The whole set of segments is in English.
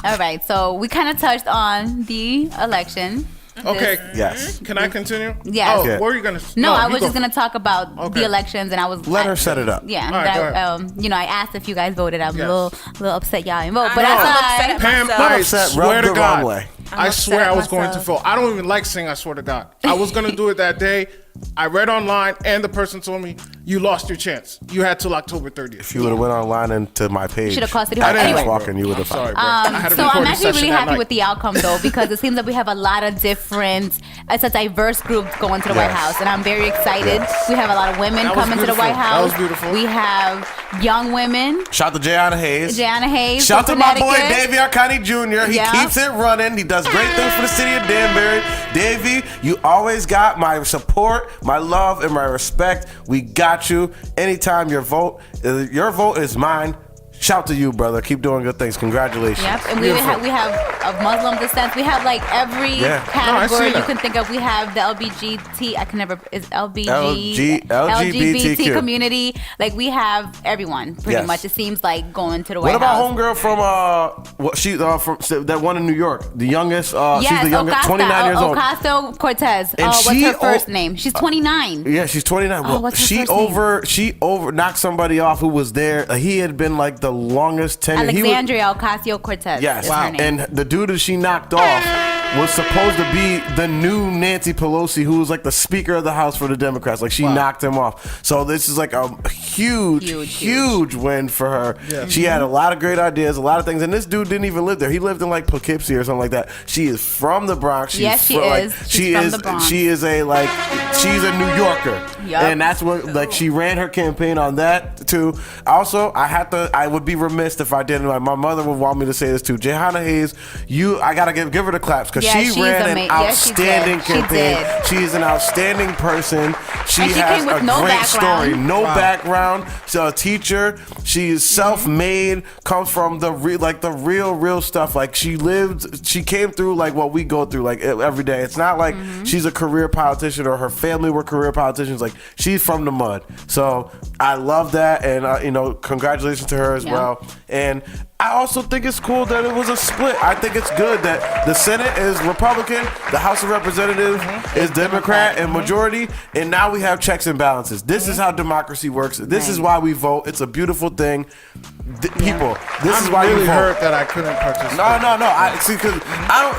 All right, so we kind of touched on the election. Okay. Yes. Can I continue? Yes. Oh, Okay. what were you gonna? No, I was just gonna talk about the elections, and I was let her set it up. Yeah. All right, you know, I asked if you guys voted. I'm Yes. a little upset y'all didn't vote, but I'm that's upset at Pam, myself. I upset, swear rubbed to the wrong God, way. I swear upset I at was going to myself. vote. I don't even like saying I swear to God. I was going to do it that day. I read online, and the person told me, you lost your chance. You had till October 30th. If you would have went online and to my page, should have costed you. I didn't Anyway, know, walking, you would have Sorry, found. bro. I had a so I'm recording actually session really that happy night. with the outcome though, because it seems that we have a lot of different, it's a diverse group going to the White Yes. House, and I'm very excited. Yes. We have a lot of women That was coming to the beautiful. White House. That was beautiful. We have young women. Shout to Jayana Hayes. Jayana Hayes. Shout to from my boy Connecticut. Davey Arcani Jr. He Yeah. keeps it running. He does great things for the city of Danbury. Davey, you always got my support, my love, and my respect. We got you. Anytime your vote is mine. Shout to you, brother. Keep doing good things. Congratulations. Yep, and we have of Muslim descent. We have like every category you can think of. We have the LGBT community. Like we have everyone pretty much. It seems like going to the White What about House. homegirl from the one in New York, the youngest? Yes, she's the youngest, 29 years old. Ocasio-Cortez. And What's her first name? She's 29. Yeah, she's 29. Well, what's her she first name? over knocked somebody off who was there. He had been like the longest tenure. Alexandria Ocasio-Cortez. Yes, is her name. and the dude that she knocked off was supposed to be the new Nancy Pelosi, who was like the Speaker of the House for the Democrats. Like she knocked him off. So this is like a huge win for her. Yeah. She had a lot of great ideas, a lot of things, and this dude didn't even live there. He lived in like Poughkeepsie or something like that. She is from the Bronx. She's Yes, she is. She's from the Bronx. She's a New Yorker. Yup. And that's what like she ran her campaign on that too. Also, I would be remiss if I didn't. Like my mother would want me to say this too. Jayana Hayes, I gotta give her the claps because she ran an outstanding campaign. She's an outstanding person. She has a great story. No background. She's a teacher. She is self-made. Comes from the real stuff. Like she came through like what we go through like every day. It's not like she's a career politician or her family were career politicians. Like she's from the mud. So I love that, and congratulations to her as well. And I also think it's cool that it was a split. I think it's good that the Senate is Republican, the House of Representatives is Democrat and majority, and now we have checks and balances. This is how democracy works. This is why we vote. It's a beautiful thing. People, this is why I'm really you vote. hurt that I couldn't participate. No. I see, because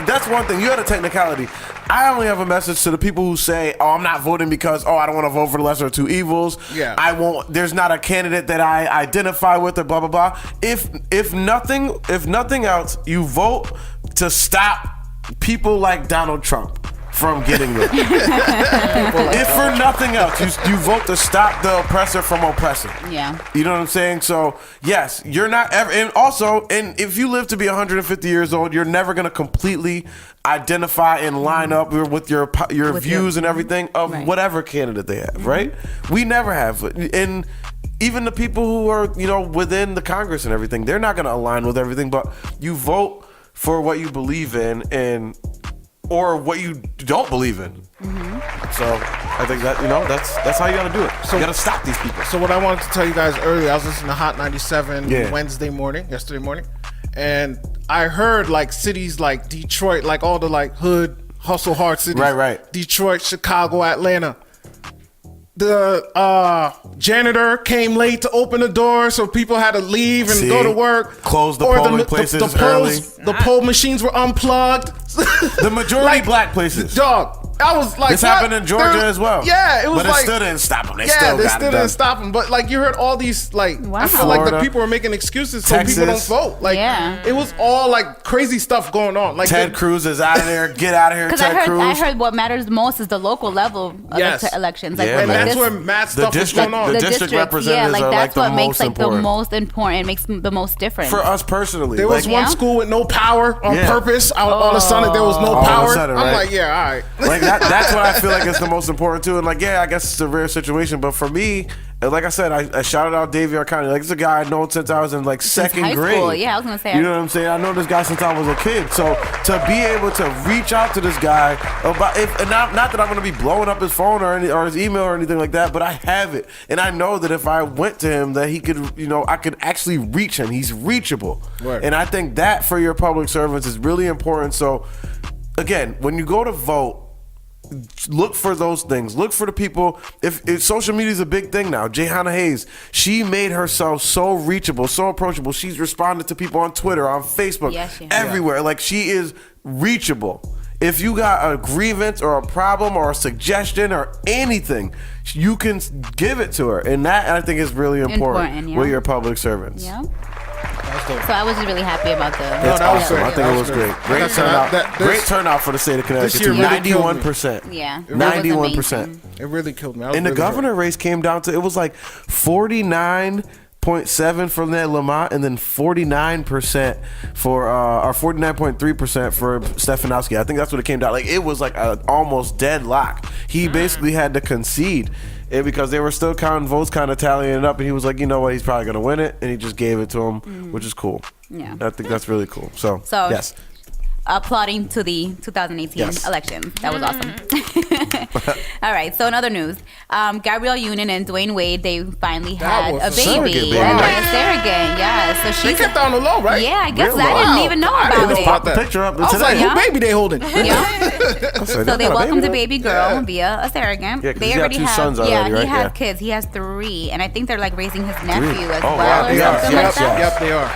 that's one thing. You had a technicality. I only have a message to the people who say, "Oh, I'm not voting because I don't want to vote for the lesser of two evils." Yeah. I won't. There's not a candidate that I identify with, or blah blah blah. If nothing else, you vote to stop people like Donald Trump from getting there. If for nothing else, you vote to stop the oppressor from oppressing. Yeah. You know what I'm saying? So yes, you're not ever, and if you live to be 150 years old, you're never gonna completely identify and line up with your views and everything of whatever candidate they have, right? We never have, and even the people who are within the Congress and everything, they're not gonna align with everything, but you vote for what you believe in or what you don't believe in. So I think that that's how you gotta do it. So you gotta stop these people. So what I wanted to tell you guys earlier, I was listening to Hot 97 yesterday morning, and I heard like cities like Detroit, like all the like hood hustle hard cities, right. Detroit, Chicago, Atlanta. The janitor came late to open the door, so people had to leave and go to work. Close the polling places early. The poll machines were unplugged. The majority black places. Dog. I was like, this happened in Georgia as well. Yeah, it was but like, it still didn't stop them. They still didn't stop them. But like you heard all these like, I feel like the people were making excuses so people don't vote. Like, it was all like crazy stuff going on. Like Ted Cruz is out of there. Get out of here, Ted Cruz. I heard what matters most is the local level elections. Like, and that's where mad stuff is going on. The district representatives are like the most important. That's what makes the most important, makes the most difference for us personally. There was one school with no power on purpose. All of a sudden there was no power. I'm like, yeah, all right. Like that's what I feel like is the most important too. And like, yeah, I guess it's a rare situation, but for me, like I said, I shouted out Davey Arcani. Like, it's a guy I've known since I was in like second grade. School. Yeah, I was gonna say. You know what I'm saying? I know this guy since I was a kid. So to be able to reach out to this guy about not that I'm gonna be blowing up his phone or his email or anything like that, but I have it, and I know that if I went to him, that he could, I could actually reach him. He's reachable, right. And I think that for your public servants is really important. So again, when you go to vote, look for those things. Look for the people. If social media is a big thing now, Jayhana Hayes, she made herself so reachable, so approachable. She's responded to people on Twitter, on Facebook, everywhere. Like, she is reachable. If you got a grievance or a problem or a suggestion or anything, you can give it to her. And that, I think, is really important with your public servants. Yeah. So I was just really happy about the. That's awesome. I think it was great. Great turnout. Great turnout for the state of Connecticut. 91%. Yeah, 91%. It really killed me. And the governor race came down to, it was like 49.7 from that Lamont, and then 49% for or 49.3% for Stefanowski. I think that's what it came down. Like, it was like a almost deadlock. He basically had to concede. Because they were still counting votes, kind of tallying it up, and he was like, you know what, he's probably going to win it, and he just gave it to him, which is cool. Yeah. I think that's really cool. So yes. Applauding to the 2018 election. That was awesome. All right, so in other news, Gabrielle Union and Dwayne Wade, they finally had a baby. A surrogate, yeah. So they kept on the low, right? Yeah, I guess I didn't even know about it. Pop the picture up. I was like, who baby they holding? Yeah. So they welcomed the baby girl via a surrogate. Yeah, they already have 2 sons already, right? He has kids. He has 3, and I think they're like raising his nephew as well, or something like that. Yep, they are.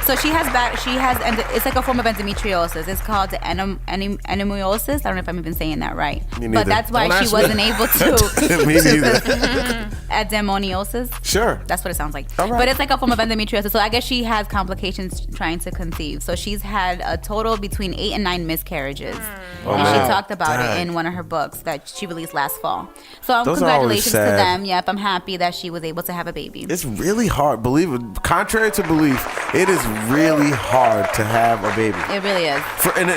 So she has and it's like a form of endometriosis. It's called anemoiosis. I don't know if I'm even saying that right, but that's why she wasn't able to. Me neither. Adenomyosis. Sure. That's what it sounds like. Right. But it's like a form of endometriosis. So I guess she has complications trying to conceive. So she's had a total between 8 and 9 miscarriages. And she talked about it in one of her books that she released last fall. So congratulations to them. Yep, I'm happy that she was able to have a baby. It's really hard. Believe it. Contrary to belief, it is really hard to have a baby. It really is. And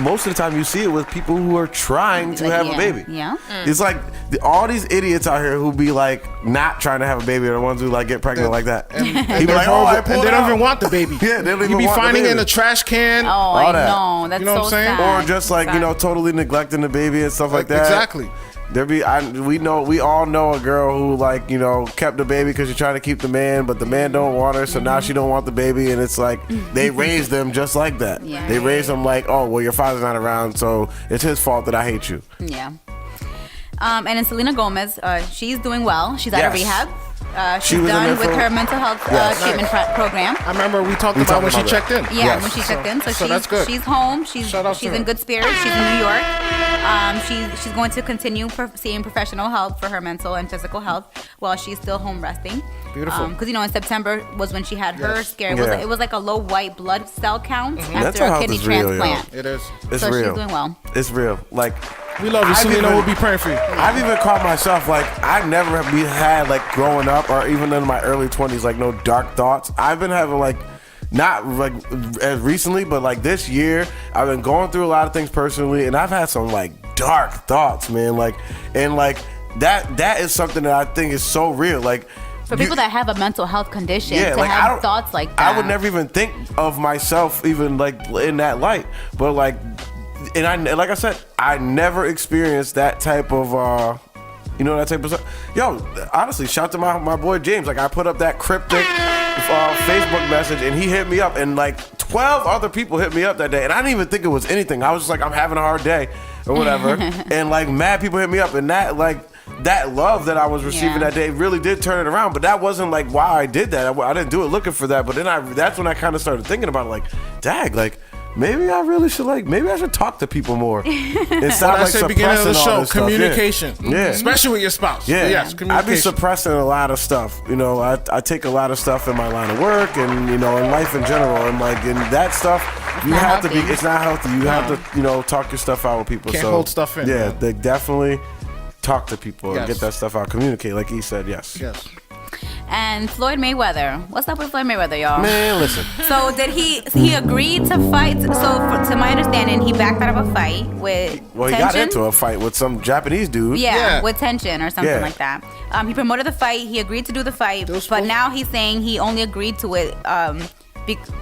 most of the time you see it with people who are trying to have a baby. Yeah. It's like all these idiots out here who be like not trying to have a baby are the ones who like get pregnant like that. And they don't even want the baby. Yeah, they don't even you be want finding the it in a trash can. Oh, I know. That's you know what I'm saying? sad. Or just like, totally neglecting the baby and stuff like that. Exactly. We all know a girl who kept the baby because she's trying to keep the man, but the man don't want her, so now she don't want the baby, and it's like they raised them just like that. Yeah. They raised them like, oh well, your father's not around, so it's his fault that I hate you. Yeah. And then Selena Gomez, she's doing well. She's out of rehab. She's done with her mental health treatment program. I remember we talked about when she checked in. Yeah, when she checked in. So that's good. She's home. She's in good spirits. She's in New York. She's going to continue seeing professional help for her mental and physical health while she's still home resting. Beautiful. Because in September was when she had her scare. It was like a low white blood cell count after a kidney transplant. It is. It's real. She's doing well. It's real. Like, we love you, Selena. We'll be praying for you. I've even caught myself, like, I never had, like, growing up or even in my early 20s, like, no dark thoughts. I've been having, like, not, like, as recently, but, like, this year, I've been going through a lot of things personally, and I've had some, like, dark thoughts, man. Like, and, like, that is something that I think is so real. Like, for people that have a mental health condition, to have thoughts like that. I would never even think of myself even, like, in that light. But, like... And like I said, I never experienced that type of, that type of stuff. Yo, honestly, shout to my boy James. Like, I put up that cryptic Facebook message, and he hit me up, and like 12 other people hit me up that day, and I didn't even think it was anything. I was just like, I'm having a hard day, or whatever, and like mad people hit me up, and that love that I was receiving that day really did turn it around. But that wasn't like why I did that. I didn't do it looking for that. But then that's when I kind of started thinking about it, like, dag, like. Maybe I really should maybe I should talk to people more. Instead of like beginning of the show, communication. Yeah. Especially with your spouse. Yeah. Yes, communication. I be suppressing a lot of stuff. I take a lot of stuff in my line of work and, in life in general. And in that stuff, it's not healthy. You have to, talk your stuff out with people. Can't hold stuff in. Yeah, they definitely talk to people and get that stuff out. Communicate, like he said, yes. And And Floyd Mayweather. What's up with Floyd Mayweather, y'all? Man, listen. So did he agreed to fight? So to my understanding, he backed out of a fight with Well, he Tension. got into a fight with some Japanese dude. Yeah, with Tension or something Yeah. like that. He promoted the fight. He agreed to do the fight, but now he's saying he only agreed to it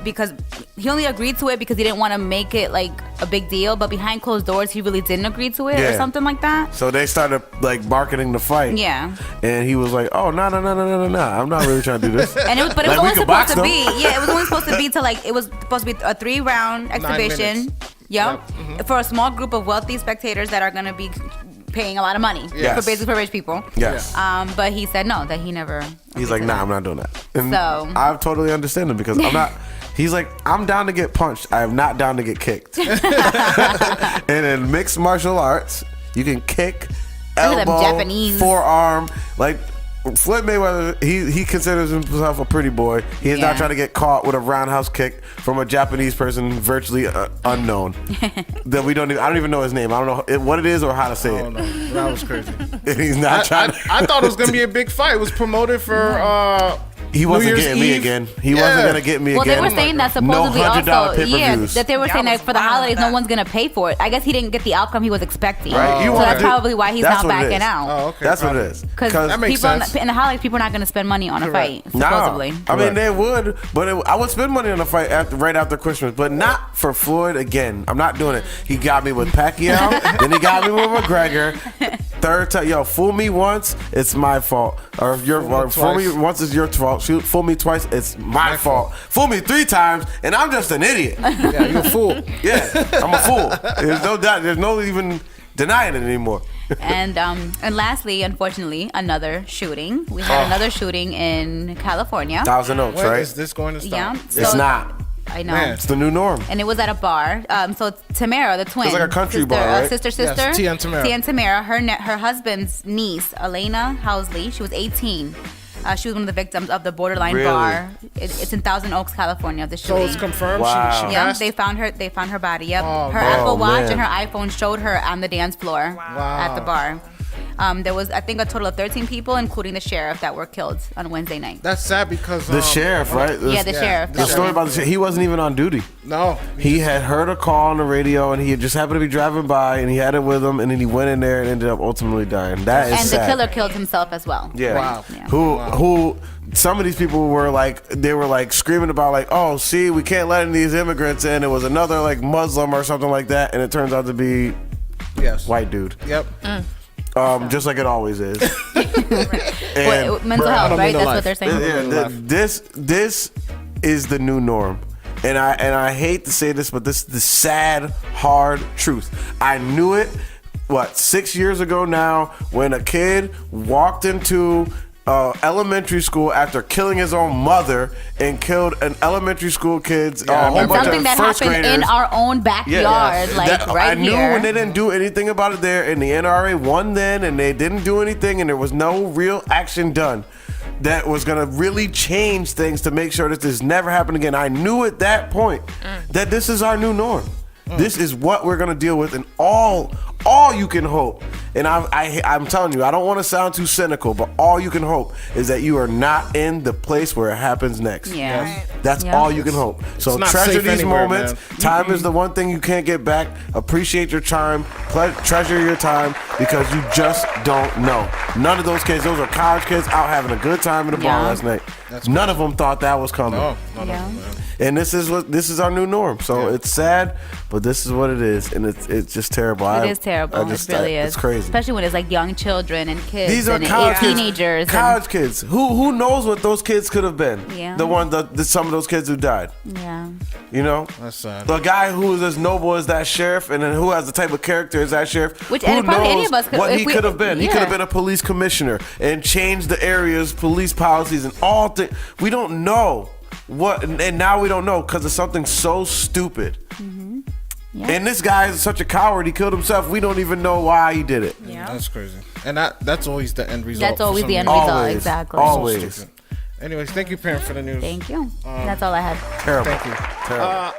because he only agreed to it because he didn't want to make it like a big deal. But behind closed doors, he really didn't agree to it or something like that. So they started like marketing the fight. Yeah. And he was like, "Oh no! I'm not really trying to do this." And it was, but it was Like, we only could supposed box to be. Yeah, it was only supposed to be to like. It was supposed to be a 3-round exhibition. Yep. For a small group of wealthy spectators that are gonna be paying a lot of money for basically for rich people. Yes. But he said no, that he never. He's like, "Nah, I'm not doing that." And So I totally understand him because I'm not. He's like, I'm down to get punched. I am not down to get kicked. And in mixed martial arts, you can kick, elbow, Japanese. forearm. Like Floyd Mayweather, he considers himself a pretty boy. He is not trying to get caught with a roundhouse kick from a Japanese person virtually unknown. That we don't even. I don't even know his name. I don't know what it is or how to say it. That was crazy. He's not trying. I thought it was gonna be a big fight. It was promoted for. He wasn't New Year's getting me Eve. again. He wasn't gonna get me well, again. they were saying that No supposedly $100 also, pay-per-views. that they were saying that for the holidays, no one's gonna pay for it. I guess he didn't get the outcome he was expecting. Right. So that's probably why he's not backing out. Oh, okay. That's what it is. Because That makes people sense. in the holidays, people are not gonna spend money on a fight. Supposedly. No, I mean they would, but I would spend money on a fight right after Christmas, but not for Floyd again. I'm not doing it. He got me with Pacquiao, then he got me with McGregor. Third time, fool me once, it's my fault. Or fool me once, it's your fault. Fool me twice, it's my fault. Fool me 3 times, and I'm just an idiot. Yeah, you're a fool. Yeah, I'm a fool. There's no doubt. There's no even denying it anymore. And lastly, unfortunately, another shooting. We had another shooting in California. Thousand Oaks, When right? is this going to stop? Yeah, It's not. I know. Man. It's the new norm. And it was at a bar. So Tamara, the twin, It's like a country sister, bar, right? sister. Yes, Tia and Tamara. Tia and Tamara. Her husband's niece, Selena Housley. She was 18. She was one of the victims of the borderline Really? bar. It's in Thousand Oaks, California. The So shooting. it's confirmed. Wow. She Yeah, passed? they found her body. Yep. Oh, her man. Apple Watch man. and her iPhone showed her on the dance floor at the bar. There was, I think, a total of 13 people, including the sheriff, that were killed on Wednesday night. That's sad because The sheriff, right? Yeah, the sheriff. The story about the sheriff, he wasn't even on duty. No. He had heard a call on the radio, and he just happened to be driving by, and he had it with him, and then he went in there and ended up ultimately dying. That is And sad. the killer killed himself as well. Yeah. Wow. Yeah. Who? Some of these people were like, they were like screaming about like, oh, see, we can't let in these immigrants in. It was another like Muslim or something like that, and it turns out to be white dude. Yep. Just like it always is. Mental health, right? That's what they're saying. Yeah, this is the new norm. And I hate to say this, but this is the sad, hard truth. I knew it, 6 years ago now, when a kid walked into elementary school after killing his own mother and killed an elementary school kid's whole And bunch something of that first happened graders. in our own backyard, I knew here. when they didn't do anything about it there, and the NRA won then, and they didn't do anything, and there was no real action done that was going to really change things to make sure that this never happened again. I knew at that point that this is our new norm. This is what we're going to deal with, and all you can hope, and I'm telling you, I don't want to sound too cynical, but all you can hope is that you are not in the place where it happens next. Yeah. Right. That's Yeah. all you can hope. So not treasure safe these anywhere, moments. man. Time is the one thing you can't get back. Appreciate your time. Treasure your time because you just don't know. None of those kids, those are college kids out having a good time in the bar last night. None of them thought that was coming. No, And this is our new norm. So it's sad, but this is what it is, and it's just terrible. It is terrible. It really is. It's crazy. Especially when it's like young children and kids. These are and college kids. teenagers. College kids. Who knows what those kids could have been? Yeah. Some of those kids who died. Yeah. You know? That's sad. The guy who is as noble as that sheriff, and then who has the type of character as that sheriff. Which who and probably knows any of us could, what if he we- could have been. He could have yeah. been a police commissioner and changed the area's police policies and all things. We don't know what, and now we don't know because of something so stupid. Yeah. And this guy is such a coward. He killed himself. We don't even know why he did it. Yeah. That's crazy. And that's always the end result. That's always for the some end reason. result. Always. Exactly. Always. Anyways, thank you, Pam, for the news. Thank you. That's all I had. Terrible. Thank you. Terrible.